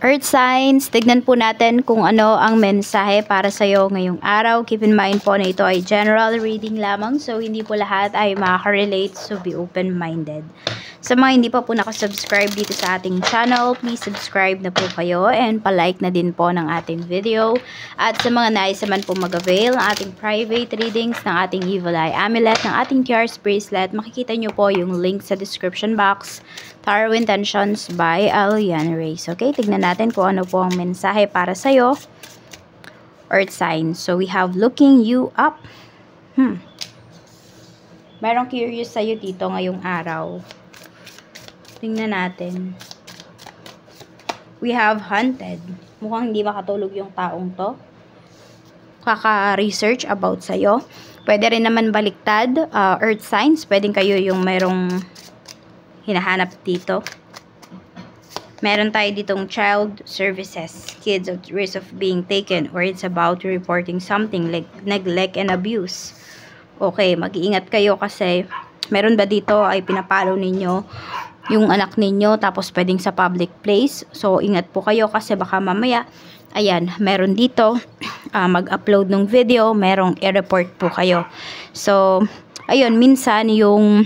Earth signs, tignan po natin kung ano ang mensahe para sa iyo ngayong araw. Keep in mind po na ito ay general reading lamang, so hindi po lahat ay makaka-relate, so be open-minded. Sa mga hindi pa po nakasubscribe dito sa ating channel, please subscribe na po kayo and palike na din po ng ating video. At sa mga nais naman po mag-avail ng ating private readings, ng ating Evil Eye Amulet, ng ating Tiaras Bracelet, makikita nyo po yung link sa description box. Tarot Intentions by Aliana Reyes. Okay, tignan natin kung ano po ang mensahe para sa'yo. Earth signs. So, we have looking you up. Merong curious sa'yo dito ngayong araw. Tingnan natin. We have hunted. Mukhang hindi makatulog yung taong to. Kaka-research about sa'yo. Pwede rin naman baliktad. Earth signs. Pwedeng kayo yung merong hinahanap dito. Meron tayo ditong child services, kids at risk of being taken, or it's about reporting something like neglect and abuse. Okay, mag-iingat kayo kasi meron ba dito ay pinapalo ninyo yung anak ninyo tapos pwedeng sa public place. So, ingat po kayo kasi baka mamaya, ayan, meron dito mag-upload ng video, merong i-report po kayo. So, ayun, minsan yung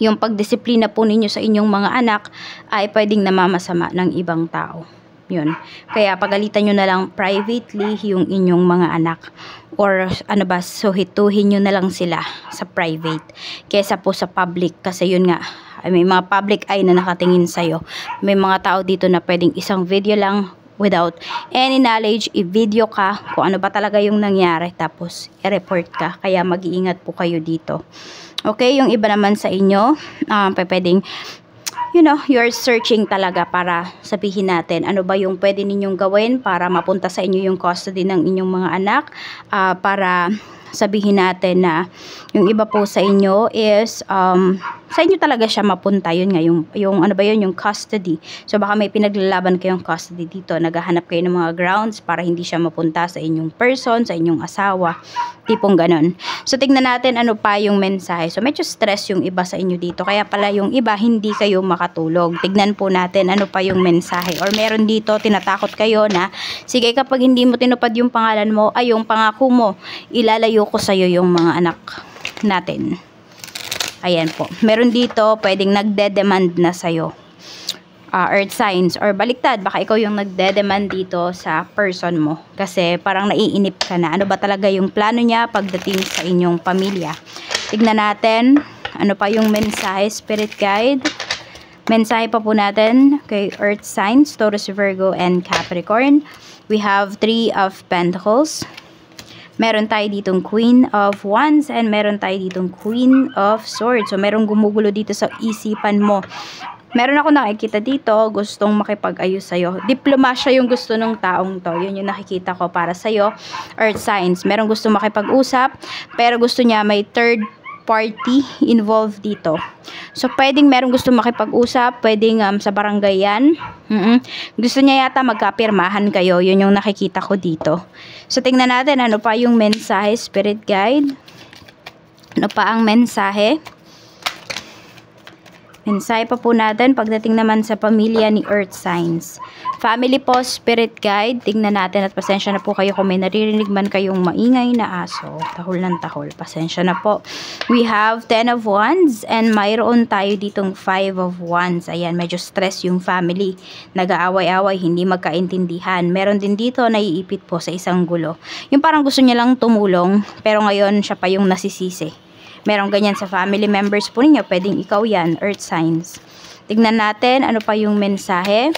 pagdisiplina po ninyo sa inyong mga anak ay pwedeng namamasama ng ibang tao. Yun. Kaya pagalitan nyo na lang privately yung inyong mga anak. Or ano ba, suhituhin nyo na lang sila sa private. Kesa po sa public. Kasi yun nga, may mga public eye na nakatingin sa'yo. May mga tao dito na pwedeng isang video lang without any knowledge, i-video ka kung ano ba talaga yung nangyari. Tapos i-report ka. Kaya mag-iingat po kayo dito. Okay, yung iba naman sa inyo, pwedeng, you're searching talaga para sabihin natin ano ba yung pwede ninyong gawin para mapunta sa inyo yung custody ng inyong mga anak, para sabihin natin na yung iba po sa inyo is sa inyo talaga siya mapunta. Yun nga, yung ano ba yun, yung custody. So baka may pinaglalaban kayong custody dito, naghahanap kayo ng mga grounds para hindi siya mapunta sa inyong person, sa inyong asawa, tipong ganon. So tignan natin ano pa yung mensahe. So medyo stress yung iba sa inyo dito, kaya pala yung iba hindi kayo makatulog. Tignan po natin ano pa yung mensahe. Or meron dito tinatakot kayo na, sige, kapag hindi mo tinupad yung pangalan mo, ay yung pangako mo, ilalayo ko sa'yo yung mga anak natin. Ayan po. Meron dito, pwedeng nagde-demand na sa'yo. Earth signs. Or baliktad, baka ikaw yung nagde-demand dito sa person mo. Kasi parang naiinip ka na. Ano ba talaga yung plano niya pagdating sa inyong pamilya? Tignan natin. Ano pa yung mensahe, Spirit Guide? Mensahe pa po natin kay Earth signs, Taurus, Virgo, and Capricorn. We have 3 of Pentacles. Meron tayo ditong Queen of Wands and meron tayo ditong Queen of Swords. So, merong gumugulo dito sa isipan mo. Meron ako nakikita dito, gustong makipag-ayos sa'yo. Diplomasya yung gusto ng taong to. Yun yung nakikita ko para sa'yo. Earth signs. Merong gustong makipag-usap, pero gusto niya may third party involved dito. So, pwedeng merong gusto makipag-usap, pwedeng sa barangay yan. Gusto niya yata magkapirmahan kayo. Yun yung nakikita ko dito. So, tingnan natin ano pa yung mensahe, Spirit Guide. Ano pa ang mensahe? Mensahe pa po natin pagdating naman sa pamilya ni Earth signs. Family po, Spirit Guide. Tingnan natin at pasensya na po kayo kung may naririnig man kayong maingay na aso. Tahol ng tahol. Pasensya na po. We have 10 of Wands and mayroon tayo ditong 5 of Wands. Ayan, medyo stress yung family. Nag-aaway-away, hindi magkaintindihan. Meron din dito naiipit po sa isang gulo. Yung parang gusto niya lang tumulong, pero ngayon siya pa yung nasisisi. Merong ganyan sa family members po ninyo. Pwedeng ikaw yan, Earth signs. Tignan natin ano pa yung mensahe.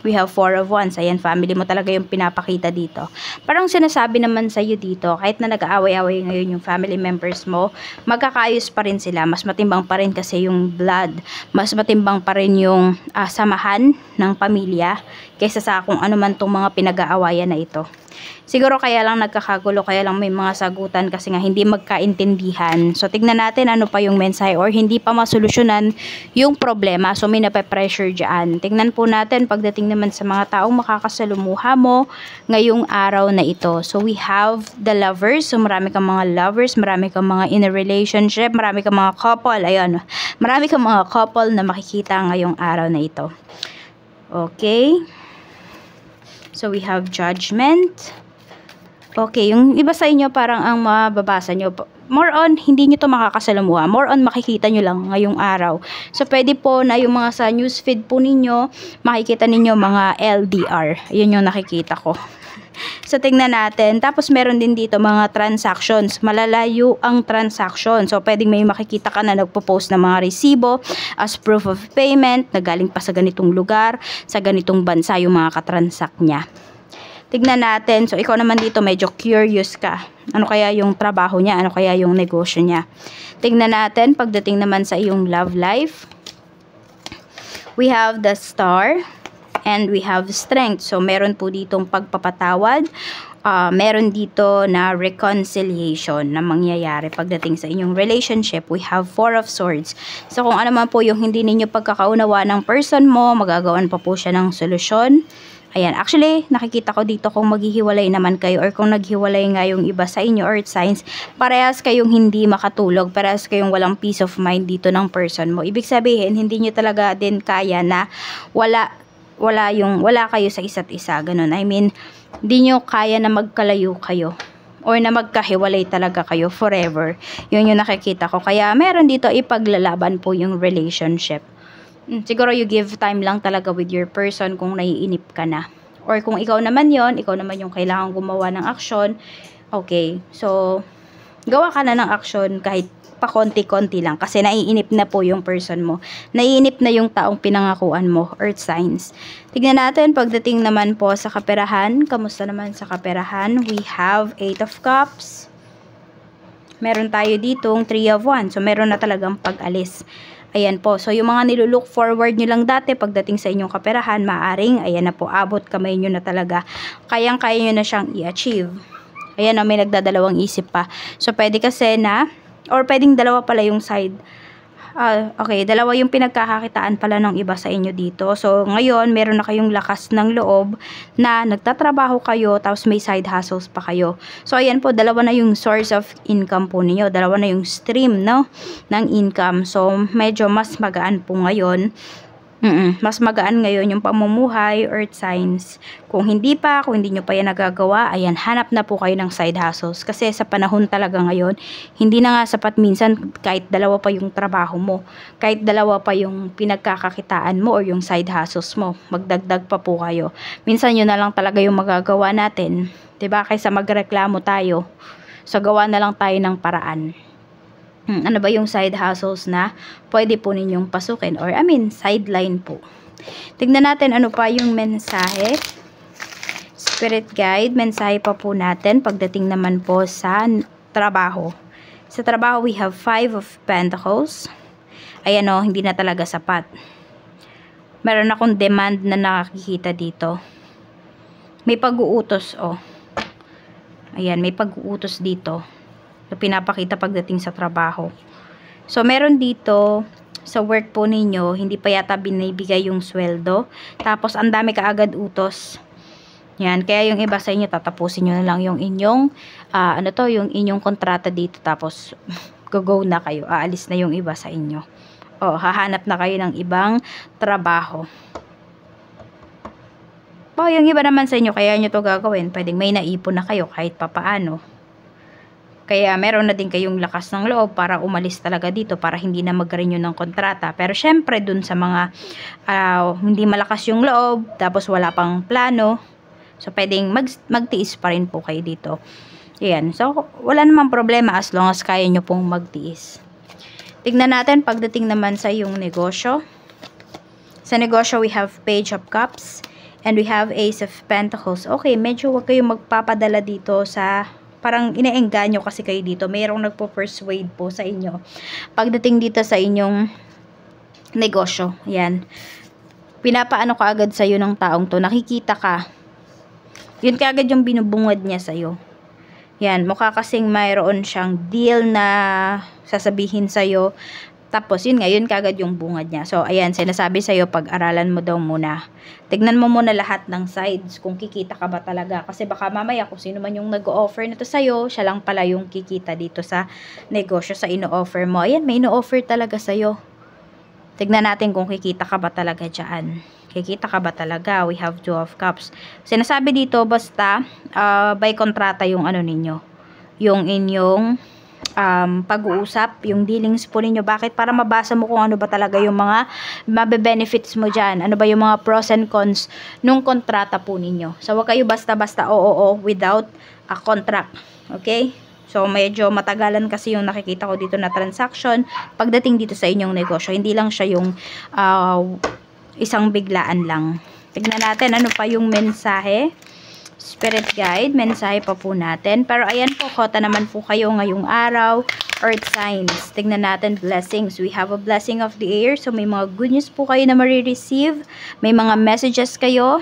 We have 4 of Wands. Ayan, family mo talaga yung pinapakita dito. Parang sinasabi naman sa'yo dito, kahit na nag-aaway-away ngayon yung family members mo, magkakayos pa rin sila. Mas matimbang pa rin kasi yung blood. Mas matimbang pa rin yung samahan ng pamilya kaysa sa kung ano man tong mga pinag-aawayan na ito. Siguro kaya lang nagkakagulo, kaya lang may mga sagutan kasi nga hindi magkaintindihan. So, tignan natin ano pa yung mensahe or hindi pa masolusyonan yung problema. So, may nape-pressure dyan. Tignan po natin pagdating naman sa mga taong makakasalumuha mo ngayong araw na ito. So, we have the lovers. So, marami kang mga lovers, marami kang mga in a relationship, marami kang mga couple. Ayun, marami kang mga couple na makikita ngayong araw na ito. Okay. So, we have Judgment. Okay, yung iba sa inyo parang ang mababasa nyo, more on, hindi nyo to makakasalamuha. More on, makikita nyo lang ngayong araw. So, pwede po na yung mga sa newsfeed po ninyo, makikita ninyo mga LDR. Yun yung nakikita ko. So, tingnan natin. Tapos, meron din dito mga transactions. Malalayo ang transaction. So, pwedeng may makikita ka na nagpo-post ng mga resibo as proof of payment na galing pa sa ganitong lugar, sa ganitong bansa yung mga katransact niya. Tignan natin. So, ikaw naman dito medyo curious ka. Ano kaya yung trabaho niya? Ano kaya yung negosyo niya? Tignan natin. Pagdating naman sa iyong love life, we have the Star and we have Strength. So, meron po ditong pagpapatawad. Meron dito na reconciliation na mangyayari pagdating sa inyong relationship. We have Four of Swords. So, kung ano man po yung hindi ninyo pagkakaunawa ng person mo, magagawan pa po siya ng solusyon. Ayan, actually, nakikita ko dito kung maghihiwalay naman kayo or kung naghiwalay nga yung iba sa inyo earth signs, parehas kayong hindi makatulog, parehas kayong walang peace of mind dito ng person mo. Ibig sabihin, hindi nyo talaga din kaya na wala kayo sa isa't isa, ganun. I mean, hindi nyo kaya na magkalayo kayo or na magkahiwalay talaga kayo forever. Yun yung nakikita ko. Kaya meron dito ipaglalaban po yung relationship. Siguro you give time lang talaga with your person kung naiinip ka na. Or kung ikaw naman yon, ikaw naman yung kailangan gumawa ng aksyon. Okay, so gawa ka na ng aksyon kahit pa konti-konti lang kasi naiinip na po yung person mo. Naiinip na yung taong pinangakuan mo, earth signs. Tignan natin pagdating naman po sa kaperahan. Kamusta naman sa kaperahan? We have 8 of Cups. Meron tayo ditong 3 of Wands. So meron na talagang pag-alis. Ayan po. So, yung mga nilulook forward nyo lang dati pagdating sa inyong kaperahan, maaring, ayan na po, abot kamay nyo na talaga. Kayang-kaya nyo na siyang i-achieve. Ayan na, may nagdadalawang isip pa. So, pwede kasi na, or pwedeng dalawa pala yung side. Okay, dalawa yung pinagkakakitaan pala ng iba sa inyo dito. So, ngayon, meron na kayong lakas ng loob na nagtatrabaho kayo, tapos may side hustles pa kayo. So, ayan po, dalawa na yung source of income po ninyo. Dalawa na yung stream, no, ng income. So, medyo mas magaan po ngayon. Mas magaan ngayon yung pamumuhay, earth signs. Kung hindi nyo pa yan nagagawa, ayan, hanap na po kayo ng side hustles. Kasi sa panahon talaga ngayon, hindi na nga sapat minsan kahit dalawa pa yung trabaho mo. Kahit dalawa pa yung pinagkakakitaan mo or yung side hustles mo. Magdagdag pa po kayo. Minsan yun na lang talaga yung magagawa natin. 'Di ba? Kaysa magreklamo tayo. So, gawa na lang tayo ng paraan. Ano ba yung side hustles na pwede po ninyong pasukin or sideline po. Tignan natin ano pa yung mensahe. Spirit guide, mensahe pa po natin pagdating naman po sa trabaho. Sa trabaho, we have 5 of Pentacles. Ayan o, hindi na talaga sapat. Meron akong demand na nakikita dito. May pag-uutos o. Ayan, may pag-uutos dito. Pinapakita pagdating sa trabaho. So, meron dito sa work po ninyo, hindi pa yata binibigay yung sweldo. Tapos, ang dami kaagad utos. Yan. Kaya yung iba sa inyo, tatapusin nyo na lang yung inyong, yung inyong kontrata dito. Tapos, go na kayo. Aalis na yung iba sa inyo. O, hahanap na kayo ng ibang trabaho. O, yung iba naman sa inyo, kaya nyo to gagawin. Pwedeng may naipon na kayo kahit papaano. Kaya meron na din kayong lakas ng loob para umalis talaga dito para hindi na mag-renew ng kontrata. Pero syempre dun sa mga hindi malakas yung loob, tapos wala pang plano, so pwedeng magtiis pa rin po kayo dito. Ayan. So wala namang problema as long as kaya nyo pong magtiis. Tignan natin pagdating naman sa yung negosyo. Sa negosyo we have Page of Cups and we have Ace of Pentacles. Okay, medyo wag kayong magpapadala dito sa parang inaengganyo kasi kayo dito. Mayroong nagpo-persuade po sa inyo. Pagdating dito sa inyong negosyo. Yan. Pinapaano ka agad sa'yo ng taong to. Nakikita ka. Yun kaagad yung binubungad niya sa'yo. Yan. Mukha kasing mayroon siyang deal na sasabihin sa'yo. Tapos, yun nga, yun kagad yung bungad niya. So, ayan, sinasabi sa'yo, pag-aralan mo daw muna. Tignan mo muna lahat ng sides, kung kikita ka ba talaga. Kasi baka mamaya, kung sino man yung nag-o-offer nito sa'yo, siya lang pala yung kikita dito sa negosyo, sa ino-offer mo. Ayan, may ino-offer talaga sa'yo. Tignan natin kung kikita ka ba talaga dyan. Kikita ka ba talaga? We have Two of Cups. Sinasabi dito, basta, by kontrata yung ano ninyo. Yung inyong pag-uusap, yung dealings po ninyo. Bakit? Para mabasa mo kung ano ba talaga yung mga mabe-benefits mo dyan. Ano ba yung mga pros and cons nung kontrata po ninyo. So, wag kayo basta-basta oo without a contract. Okay? So, medyo matagalan kasi yung nakikita ko dito na transaction pagdating dito sa inyong negosyo. Hindi lang siya yung isang biglaan lang. Tignan natin ano pa yung mensahe. Spirit guide, mensahe pa po natin. Pero ayan po, kota naman po kayo ngayong araw. Earth signs. Tignan natin blessings. We have a blessing of the air. So may mga good news po kayo na marireceive. May mga messages kayo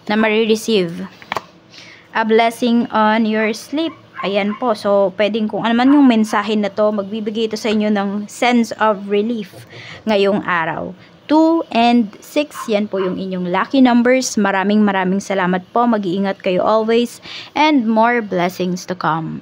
na marireceive. A blessing on your sleep. Ayan po. So pwedeng kung ano man yung mensahe na to, magbibigay ito sa inyo ng sense of relief ngayong araw. 2 and 6, yan po yung inyong lucky numbers. Maraming salamat po. Mag-iingat kayo always and more blessings to come.